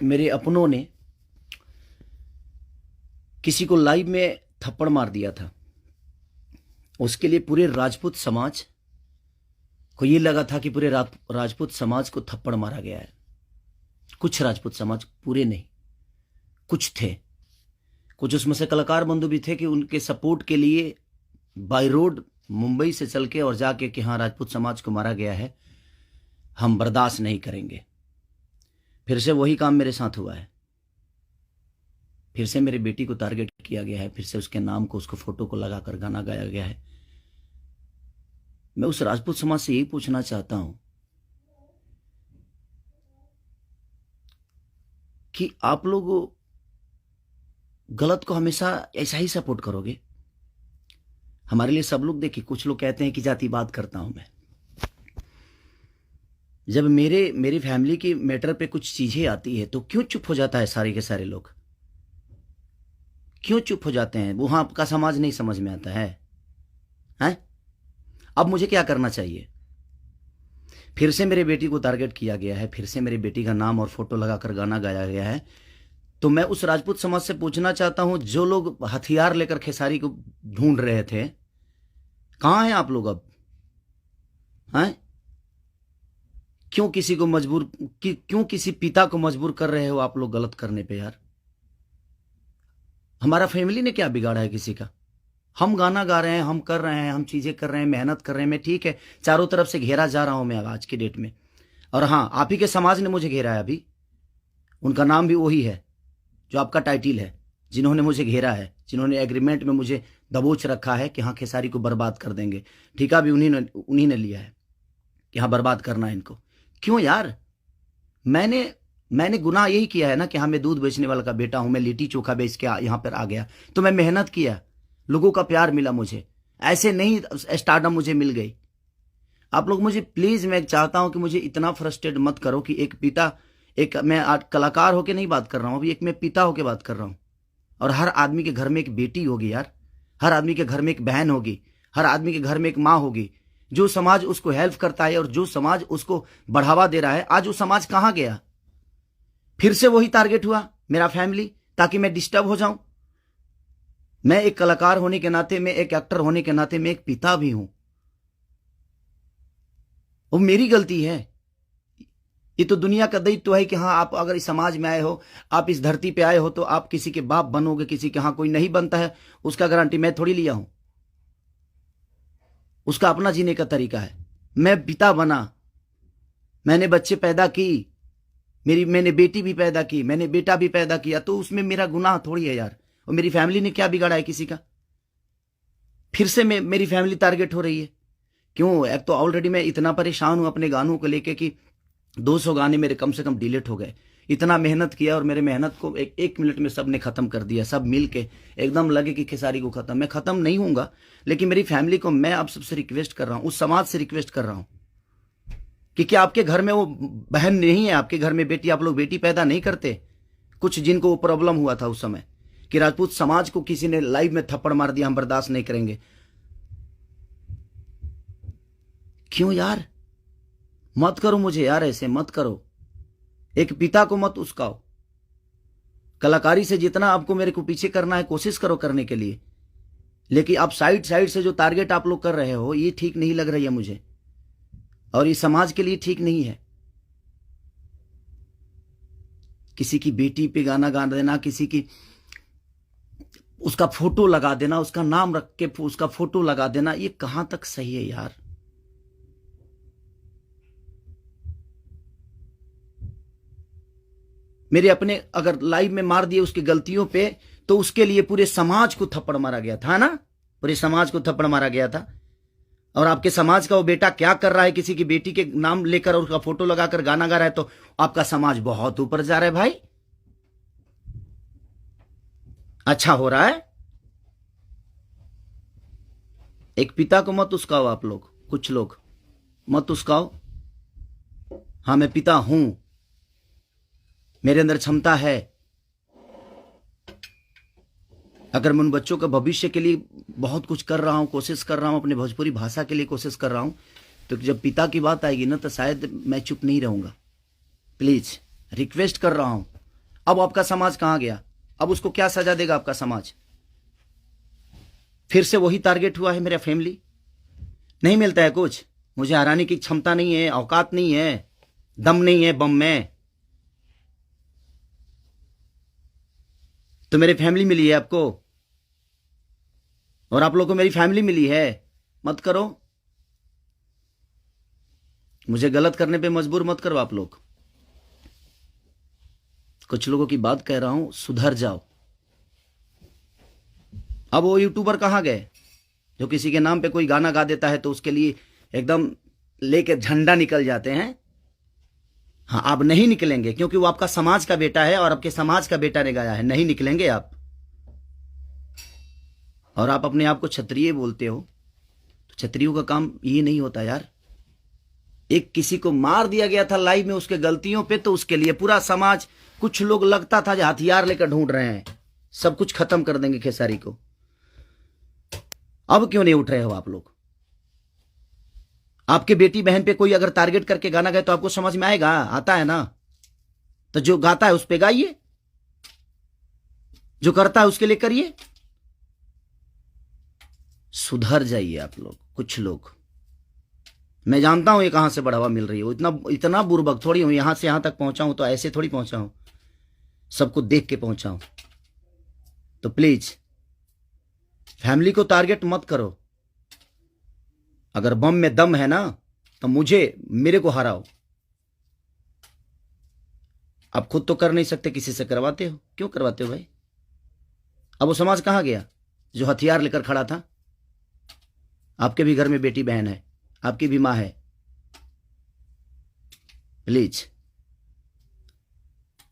मेरे अपनों ने किसी को लाइव में थप्पड़ मार दिया था। उसके लिए पूरे राजपूत समाज को ये लगा था कि पूरे राजपूत समाज को थप्पड़ मारा गया है। कुछ राजपूत समाज, पूरे नहीं, कुछ थे। कुछ उसमें से कलाकार बंधु भी थे कि उनके सपोर्ट के लिए बाय रोड मुंबई से चल के और जाके कि हाँ राजपूत समाज को मारा गया है, हम बर्दाश्त नहीं करेंगे। फिर से वही काम मेरे साथ हुआ है। फिर से मेरी बेटी को टारगेट किया गया है। फिर से उसके नाम को, उसको फोटो को लगाकर गाना गाया गया है। मैं उस राजपूत समाज से यही पूछना चाहता हूं कि आप लोग गलत को हमेशा ऐसा ही सपोर्ट करोगे? हमारे लिए सब लोग, देखिए, कुछ लोग कहते हैं कि जातिवाद करता हूं मैं। जब मेरी फैमिली की मैटर पे कुछ चीजें आती है तो क्यों चुप हो जाता है सारे के सारे लोग? क्यों चुप हो जाते हैं? वहां आपका समाज नहीं समझ में आता है? हैं? अब मुझे क्या करना चाहिए? फिर से मेरे बेटी को टारगेट किया गया है। फिर से मेरी बेटी का नाम और फोटो लगाकर गाना गाया गया है। तो मैं उस राजपूत समाज से पूछना चाहता हूं, जो लोग हथियार लेकर खेसारी को ढूंढ रहे थे, कहां हैं आप लोग अब? हैं? क्यों किसी को मजबूर, क्यों किसी पिता को मजबूर कर रहे हो आप लोग गलत करने पे? यार, हमारा फैमिली ने क्या बिगाड़ा है किसी का? हम गाना गा रहे हैं, हम कर रहे हैं, हम चीजें कर रहे हैं, मेहनत कर रहे हैं। मैं ठीक है, चारों तरफ से घेरा जा रहा हूं मैं आज की डेट में। और हाँ, आप ही के समाज ने मुझे घेरा है अभी। उनका नाम भी वही है जो आपका टाइटिल है, जिन्होंने मुझे घेरा है, जिन्होंने एग्रीमेंट में मुझे दबोच रखा है कि हाँ खेसारी को बर्बाद कर देंगे। ठेका भी उन्हीं ने लिया है कि हाँ बर्बाद करना है इनको। क्यों यार? मैंने गुनाह यही किया है ना कि हाँ मैं दूध बेचने वाला का बेटा हूं, मैं लिट्टी चोखा बेच के यहां पर आ गया। तो मैं मेहनत किया, लोगों का प्यार मिला मुझे। ऐसे नहीं स्टारडम मुझे मिल गई। आप लोग मुझे प्लीज, मैं चाहता हूं कि मुझे इतना फ्रस्ट्रेट मत करो कि एक पिता, एक मैं कलाकार होके नहीं बात कर रहा हूं, अभी एक मैं पिता होके बात कर रहा हूं। और हर आदमी के घर में एक बेटी होगी यार, हर आदमी के घर में एक बहन होगी, हर आदमी के घर में एक माँ होगी। जो समाज उसको हेल्प करता है और जो समाज उसको बढ़ावा दे रहा है, आज वो समाज कहां गया? फिर से वही टारगेट हुआ, मेरा फैमिली, ताकि मैं डिस्टर्ब हो जाऊं। मैं एक कलाकार होने के नाते, मैं एक एक्टर होने के नाते, मैं एक पिता भी हूं। वो मेरी गलती है। ये तो दुनिया का दायित्व है कि हाँ आप अगर इस समाज में आए हो, आप इस धरती पे आए हो, तो आप किसी के बाप बनोगे, किसी के। हाँ, कोई नहीं बनता है उसका गारंटी मैं थोड़ी लिया हूं। उसका अपना जीने का तरीका है। मैं पिता बना, मैंने बच्चे पैदा की, मैंने बेटी भी पैदा की, मैंने बेटा भी पैदा किया, तो उसमें मेरा गुनाह थोड़ी है यार। और मेरी फैमिली ने क्या बिगाड़ा है किसी का? फिर से मेरी फैमिली टारगेट हो रही है। क्यों? एक तो ऑलरेडी मैं इतना परेशान हूं अपने गानों को लेके कि 200 गाने मेरे कम से कम डिलीट हो गए। इतना मेहनत किया और मेरे मेहनत को एक मिनट में सब ने खत्म कर दिया। सब मिल के एकदम लगे कि खेसारी को खत्म। मैं खत्म नहीं हूंगा, लेकिन मेरी फैमिली को मैं आप सबसे रिक्वेस्ट कर रहा हूं, उस समाज से रिक्वेस्ट कर रहा हूं कि क्या आपके घर में वो बहन नहीं है? आपके घर में बेटी, आप लोग बेटी पैदा नहीं करते? कुछ जिनको वो प्रॉब्लम हुआ था उस समय कि राजपूत समाज को किसी ने लाइव में थप्पड़ मार दिया, हम बर्दाश्त नहीं करेंगे। क्यों यार? मत करो मुझे यार, ऐसे मत करो। एक पिता को मत उस्काओ। कलाकारी से जितना आपको मेरे को पीछे करना है, कोशिश करो करने के लिए, लेकिन आप साइड से जो टारगेट आप लोग कर रहे हो, ये ठीक नहीं लग रही है मुझे, और ये समाज के लिए ठीक नहीं है। किसी की बेटी पे गाना गा देना, किसी की उसका फोटो लगा देना, उसका नाम रख के उसका फोटो लगा देना, ये कहां तक सही है यार? मेरे अपने अगर लाइव में मार दिए उसकी गलतियों पे, तो उसके लिए पूरे समाज को थप्पड़ मारा गया था ना? पूरे समाज को थप्पड़ मारा गया था। और आपके समाज का वो बेटा क्या कर रहा है? किसी की बेटी के नाम लेकर और उसका फोटो लगाकर गाना गा रहा है, तो आपका समाज बहुत ऊपर जा रहा है भाई। अच्छा हो रहा है। एक पिता को मत उस्काओ आप लोग, कुछ लोग मत उस्काओ। हाँ मैं पिता हूं, मेरे अंदर क्षमता है। अगर मैं उन बच्चों का भविष्य के लिए बहुत कुछ कर रहा हूं, कोशिश कर रहा हूं, अपने भोजपुरी भाषा के लिए कोशिश कर रहा हूं, तो जब पिता की बात आएगी ना, तो शायद मैं चुप नहीं रहूंगा। प्लीज रिक्वेस्ट कर रहा हूं, अब आपका समाज कहां गया? अब उसको क्या सजा देगा आपका समाज? फिर से वही टारगेट हुआ है मेरा फैमिली। नहीं मिलता है कुछ, मुझे हराने की क्षमता नहीं है, औकात नहीं है, दम नहीं है बम में। तो मेरी फैमिली मिली है आपको, और आप लोगों को मेरी फैमिली मिली है। मत करो, मुझे गलत करने पे मजबूर मत करो आप लोग। कुछ लोगों की बात कह रहा हूं, सुधर जाओ। अब वो यूट्यूबर कहां गए जो किसी के नाम पे कोई गाना गा देता है तो उसके लिए एकदम लेके झंडा निकल जाते हैं? हाँ, आप नहीं निकलेंगे क्योंकि वो आपका समाज का बेटा है और आपके समाज का बेटा ने गाया है। नहीं निकलेंगे आप। और आप अपने आप को क्षत्रिय बोलते हो, तो क्षत्रियों का काम ये नहीं होता यार। एक किसी को मार दिया गया था लाइव में उसके गलतियों पे, तो उसके लिए पूरा समाज, कुछ लोग लगता था जो हथियार लेकर ढूंढ रहे हैं, सब कुछ खत्म कर देंगे खेसारी को। अब क्यों नहीं उठ रहे हो आप लोग? आपके बेटी बहन पे कोई अगर टारगेट करके गाना गाए तो आपको समझ में आएगा? आता है ना? तो जो गाता है उस पे गाइए, जो करता है उसके लिए करिए। सुधर जाइए आप लोग। कुछ लोग, मैं जानता हूं ये कहां से बढ़ावा मिल रही है, इतना बुर्बक थोड़ी हूं। यहां से यहां तक पहुंचा हूं तो ऐसे थोड़ी पहुंचा हूं, सबको देख के पहुंचा हूं। तो प्लीज फैमिली को टारगेट मत करो। अगर बम में दम है ना तो मेरे को हराओ। आप खुद तो कर नहीं सकते, किसी से करवाते हो। क्यों करवाते हो भाई? अब वो समाज कहां गया जो हथियार लेकर खड़ा था? आपके भी घर में बेटी बहन है, आपकी भी मां है। प्लीज,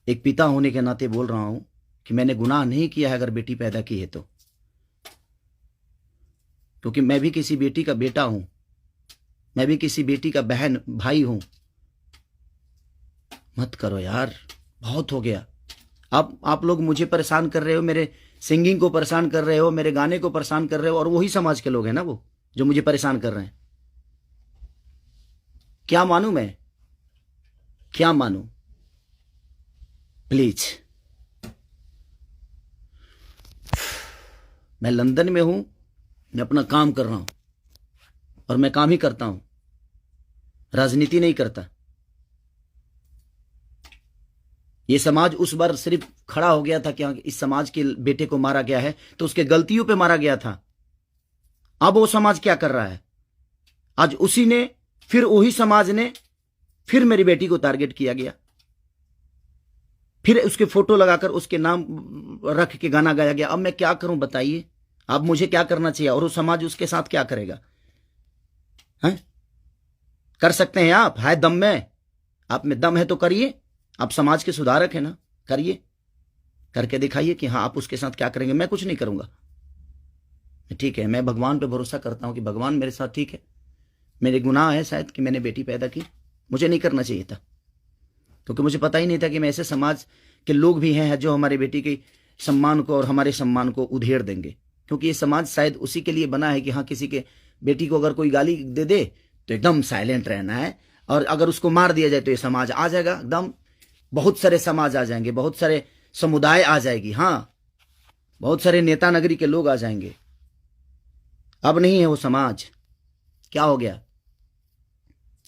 एक पिता होने के नाते बोल रहा हूं कि मैंने गुनाह नहीं किया है अगर बेटी पैदा की है तो, क्योंकि मैं भी किसी बेटी का बेटा हूं, मैं भी किसी बेटी का बहन भाई हूं। मत करो यार, बहुत हो गया। आप लोग मुझे परेशान कर रहे हो, मेरे सिंगिंग को परेशान कर रहे हो, मेरे गाने को परेशान कर रहे हो, और वही समाज के लोग हैं ना वो जो मुझे परेशान कर रहे हैं। क्या मानूं मैं? क्या मानूं? प्लीज, मैं लंदन में हूं, मैं अपना काम कर रहा हूं और मैं काम ही करता हूं, राजनीति नहीं करता। ये समाज उस बार सिर्फ खड़ा हो गया था कि इस समाज के बेटे को मारा गया है तो उसके गलतियों पे मारा गया था। अब वो समाज क्या कर रहा है? आज उसी ने, फिर वही समाज ने, फिर मेरी बेटी को टारगेट किया गया, फिर उसके फोटो लगाकर उसके नाम रख के गाना गाया गया। अब मैं क्या करूं बताइए? अब मुझे क्या करना चाहिए और वो समाज उसके साथ क्या करेगा? हैं? कर सकते हैं आप? है दम में? आप में दम है तो करिए। आप समाज के सुधारक हैं ना, करिए, करके दिखाइए कि हाँ आप उसके साथ क्या करेंगे। मैं कुछ नहीं करूंगा, ठीक है। मैं भगवान पे भरोसा करता हूं कि भगवान मेरे साथ ठीक है। मेरे गुनाह है शायद कि मैंने बेटी पैदा की, मुझे नहीं करना चाहिए था, क्योंकि मुझे पता ही नहीं था कि मैं ऐसे समाज के लोग भी हैं जो हमारे बेटी के सम्मान को और हमारे सम्मान को उधेड़ देंगे। क्योंकि ये समाज शायद उसी के लिए बना है कि हाँ, किसी के बेटी को अगर कोई गाली दे दे तो एकदम साइलेंट रहना है, और अगर उसको मार दिया जाए तो ये समाज आ जाएगा एकदम। बहुत सारे समाज आ जाएंगे, बहुत सारे समुदाय आ जाएगी, हाँ, बहुत सारे नेता नगरी के लोग आ जाएंगे। अब नहीं है वो समाज। क्या हो गया?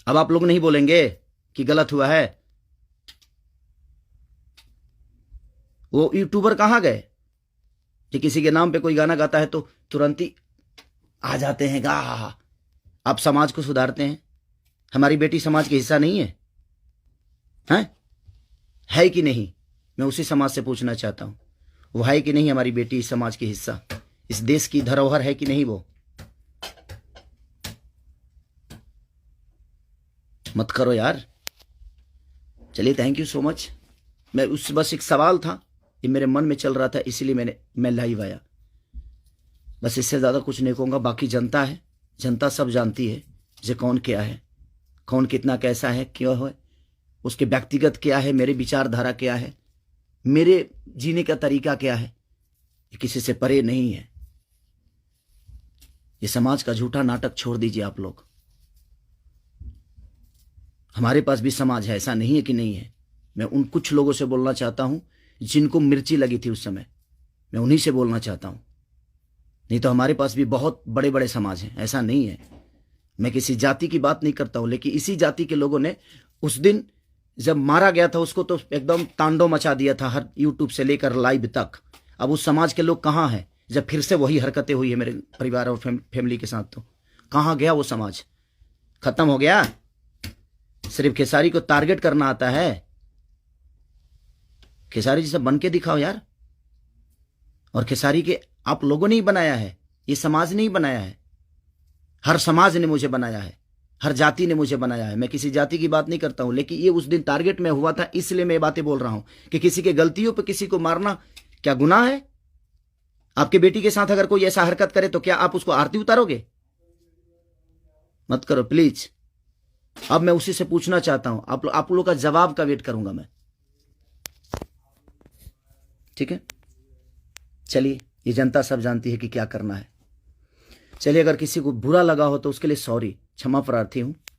अब आप लोग नहीं बोलेंगे कि गलत हुआ है? वो यूट्यूबर कहां गए कि किसी के नाम पे कोई गाना गाता है तो तुरंत ही आ जाते हैं गा? आप समाज को सुधारते हैं। हमारी बेटी समाज का हिस्सा नहीं है? है कि नहीं? मैं उसी समाज से पूछना चाहता हूं, वो है कि नहीं हमारी बेटी इस समाज की हिस्सा? इस देश की धरोहर है कि नहीं वो? मत करो यार। चलिए, थैंक यू सो मच। बस एक सवाल था, ये मेरे मन में चल रहा था, इसीलिए मैं लाइव आया। बस इससे ज्यादा कुछ नहीं कहूंगा। बाकी जनता है, जनता सब जानती है जे कौन क्या है, कौन कितना कैसा है, क्यों है, उसके व्यक्तिगत क्या है, मेरे विचारधारा क्या है, मेरे जीने का तरीका क्या है, ये किसी से परे नहीं है। ये समाज का झूठा नाटक छोड़ दीजिए आप लोग। हमारे पास भी समाज है, ऐसा नहीं है कि नहीं है। मैं उन कुछ लोगों से बोलना चाहता हूं जिनको मिर्ची लगी थी उस समय, मैं उन्हीं से बोलना चाहता हूं। नहीं तो हमारे पास भी बहुत बड़े बड़े समाज हैं, ऐसा नहीं है। मैं किसी जाति की बात नहीं करता हूं, लेकिन इसी जाति के लोगों ने उस दिन जब मारा गया था उसको तो एकदम तांडव मचा दिया था, हर यूट्यूब से लेकर लाइव तक। अब उस समाज के लोग कहाँ हैं जब फिर से वही हरकतें हुई है मेरे परिवार और फैमिली के साथ? तो कहाँ गया वो समाज? खत्म हो गया? सिर्फ खेसारी को टारगेट करना आता है? खेसारी जैसा बन के दिखाओ यार। और खेसारी के आप लोगों ने ही बनाया है, ये समाज ने ही बनाया है। हर समाज ने मुझे बनाया है, हर जाति ने मुझे बनाया है। मैं किसी जाति की बात नहीं करता हूं, लेकिन ये उस दिन टारगेट में हुआ था, इसलिए मैं ये बातें बोल रहा हूं कि किसी के गलतियों पर किसी को मारना क्या गुनाह है? आपके बेटी के साथ अगर कोई ऐसा हरकत करे तो क्या आप उसको आरती उतारोगे? मत करो प्लीज। अब मैं उसी से पूछना चाहता हूं, आप लोगों का जवाब का वेट करूंगा मैं। ठीक है, चलिए, ये जनता सब जानती है कि क्या करना है। चलिए, अगर किसी को बुरा लगा हो तो उसके लिए सॉरी, क्षमा प्रार्थी हूं।